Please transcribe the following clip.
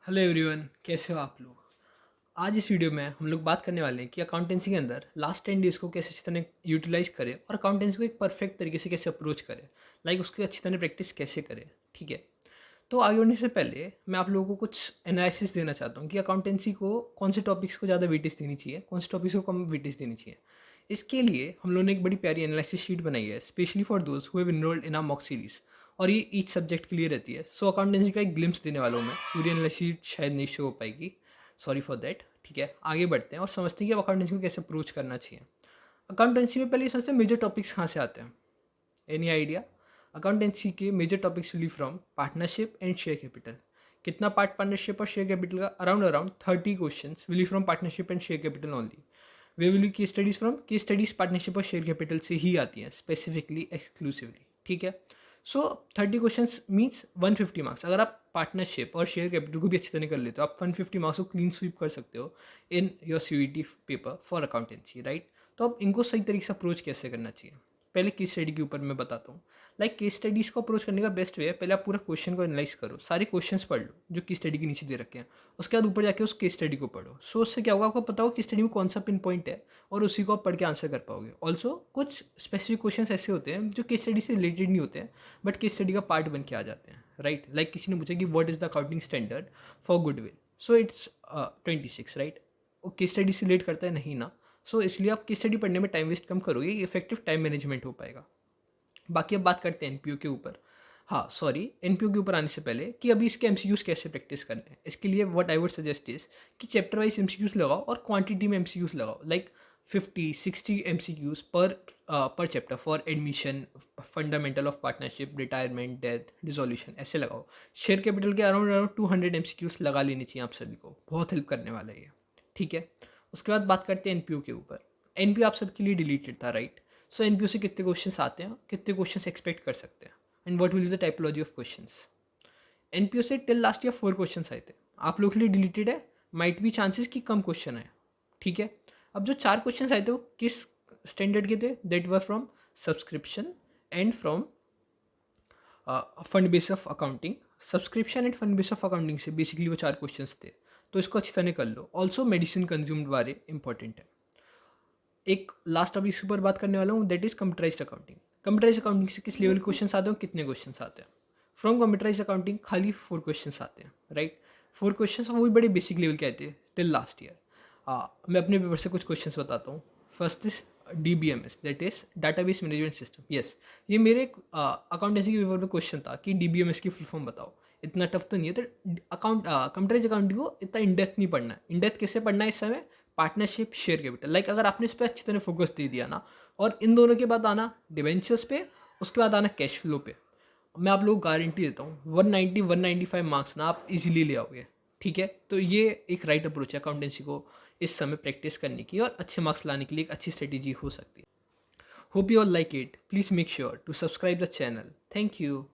Hello everyone, कैसे हो आप लोग। आज इस वीडियो में हम लोग बात करने वाले हैं कि अकाउंटेंसी के अंदर लास्ट 10 डेज़ को कैसे अच्छी तरह यूटिलाइज करें और अकाउंटेंसी को एक परफेक्ट तरीके से कैसे अप्रोच करें, लाइक उसकी अच्छी तरह प्रैक्टिस कैसे करें। ठीक है, तो आगे बढ़ने से पहले मैं आप लोगों को कुछ एनालिसिस देना चाहता हूँ कि अकाउंटेंसी को कौन से टॉपिक्स को ज़्यादा वेटेज देनी चाहिए, कौन से टॉपिक्स को कम वेटेज देनी चाहिए। इसके लिए हम लोगों ने एक बड़ी प्यारी एनालिसिस शीट बनाई है specially for those who have enrolled in our mock series, और ये ईच सब्जेक्ट के लिए रहती है। सो अकाउंटेंसी का एक ग्लिम्स देने वाला हूँ मैं, पूरी एनालिसिस शीट शायद नहीं शो हो पाएगी, सॉरी फॉर दैट। ठीक है, आगे बढ़ते हैं और समझते हैं कि अब अकाउंटेंसी को कैसे अप्रोच करना चाहिए। अकाउंटेंसी में पहले ये समझते हैं मेजर टॉपिक्स कहाँ से आते हैं। Any idea? अकाउंटेंसी के major topics will from partnership and share capital. कितना पार्ट पार्टनरशिप और शेयर कैपिटल का? Around around 30 question will from partnership and share capital only. We will key studies from key studies partnership और share capital से ही आती हैं specifically exclusively. ठीक है, सो 30 क्वेश्चन मीन्स 150 मार्क्स। अगर आप पार्टनरशिप और शेयर कैपिटल को भी अच्छी तरह कर लेते हो, आप 150 मार्क्स को क्लीन स्वीप कर सकते हो in your CVT paper for accountancy, right. तो अब इनको सही तरीके से अप्रोच कैसे करना चाहिए, पहले केस स्टडी के ऊपर मैं बताता हूँ। लाइक केस स्टडीज़ को अप्रोच करने का बेस्ट वे है, पहले आप पूरा क्वेश्चन को एनालाइज करो, सारे क्वेश्चंस पढ़ लो जो केस स्टडी के नीचे दे रखे हैं। उसके बाद ऊपर जाके उस केस स्टडी को पढ़ो। सो उससे क्या होगा, आपको पता होगा कि स्टडी में कौन सा पिन पॉइंट है और उसी को आप पढ़ के आंसर कर पाओगे। ऑल्सो कुछ स्पेसिफिक क्वेश्चन ऐसे होते हैं जो केस स्टडी से रिलेटेड नहीं होते हैं बट केस स्टडी का पार्ट बन के आ जाते हैं, राइट। लाइक किसी ने पूछा कि what is the accounting standard for goodwill, so it's 26, right. वो केस स्टडी से रिलेट करता है नहीं ना। सो इसलिए आप केस स्टडी पढ़ने में टाइम वेस्ट कम करोगे, इफेक्टिव टाइम मैनेजमेंट हो पाएगा। बाकी अब बात करते हैं एनपीओ के ऊपर। हाँ सॉरी, एनपीओ के ऊपर आने से पहले कि अभी इसके एमसीक्यूज़ कैसे प्रैक्टिस करने हैं, इसके लिए what I would suggest is कि चैप्टर वाइज एमसीक्यूज़ लगाओ और क्वांटिटी में एमसीक्यूज़ लगाओ, लाइक 50-60 एमसीक्यूज़ पर chapter for admission, fundamental of partnership, retirement, death, dissolution, ऐसे लगाओ। शेयर कैपिटल के अराउंड अराउंड 200 एमसीक्यूज़ लगा लेनी चाहिए आप सभी को, बहुत हेल्प करने वाला है ये। ठीक है, उसके बाद बात करते हैं एनपीओ के ऊपर। एनपीओ आप सबके लिए डिलीटेड था, राइट। सो एनपीओ से कितने क्वेश्चंस आते हैं, कितने क्वेश्चंस एक्सपेक्ट कर सकते हैं, and what will be the typology of questions. NPO से टिल लास्ट ईयर 4 क्वेश्चंस आए थे, आप लोगों के लिए डिलीटेड है, माइट बी चांसेस कि कम क्वेश्चन है। ठीक है, अब जो 4 क्वेश्चंस आए थे वो किस स्टैंडर्ड के थे? That were from subscription and from fund base of accounting. Subscription end fund base of accounting से बेसिकली वो 4 क्वेश्चंस थे, तो इसको अच्छी तरह कर लो। ऑल्सो मेडिसिन कंज्यूम्ड बारे इंपॉर्टेंट है। एक लास्ट टॉपिक के ऊपर बात करने वाला हूँ, that is computerised accounting. Computerised accounting से किस लेवल के क्वेश्चन आते हैं, कितने क्वेश्चन आते हैं? फ्रॉम कंप्यूटराइज्ड अकाउंटिंग खाली 4 क्वेश्चन आते हैं, राइट। 4 क्वेश्चन वो भी बड़े बेसिक लेवल के आए थे टिल लास्ट ईयर। मैं अपने पेपर से कुछ क्वेश्चन बताता हूँ। First is DBMS, that is database management system. Yes, ये मेरे अकाउंटेंसी के पेपर में क्वेश्चन था कि DBMS की फुल फॉर्म बताओ। इतना टफ तो नहीं है, तो कंप्यूटराइज्ड अकाउंटिंग को इतना इन डेप्थ नहीं पढ़ना है। इन डेप्थ कैसे पढ़ना है इस समय? पार्टनरशिप, शेयर कैपिटल, लाइक अगर आपने इस पर अच्छी तरह फोकस दे दिया ना, और इन दोनों के बाद आना डिवेंचर्स पे, उसके बाद आना कैश फ्लो पे, मैं आप लोगों को गारंटी देता हूँ 190-195 मार्क्स ना आप इजीली ले आओगे। ठीक है, तो ये एक राइट अप्रोच है अकाउंटेंसी को इस समय प्रैक्टिस करने की और अच्छे मार्क्स लाने के लिए एक अच्छी स्ट्रेटेजी हो सकती है। Hope you all like it, please make sure to subscribe the channel. Thank you.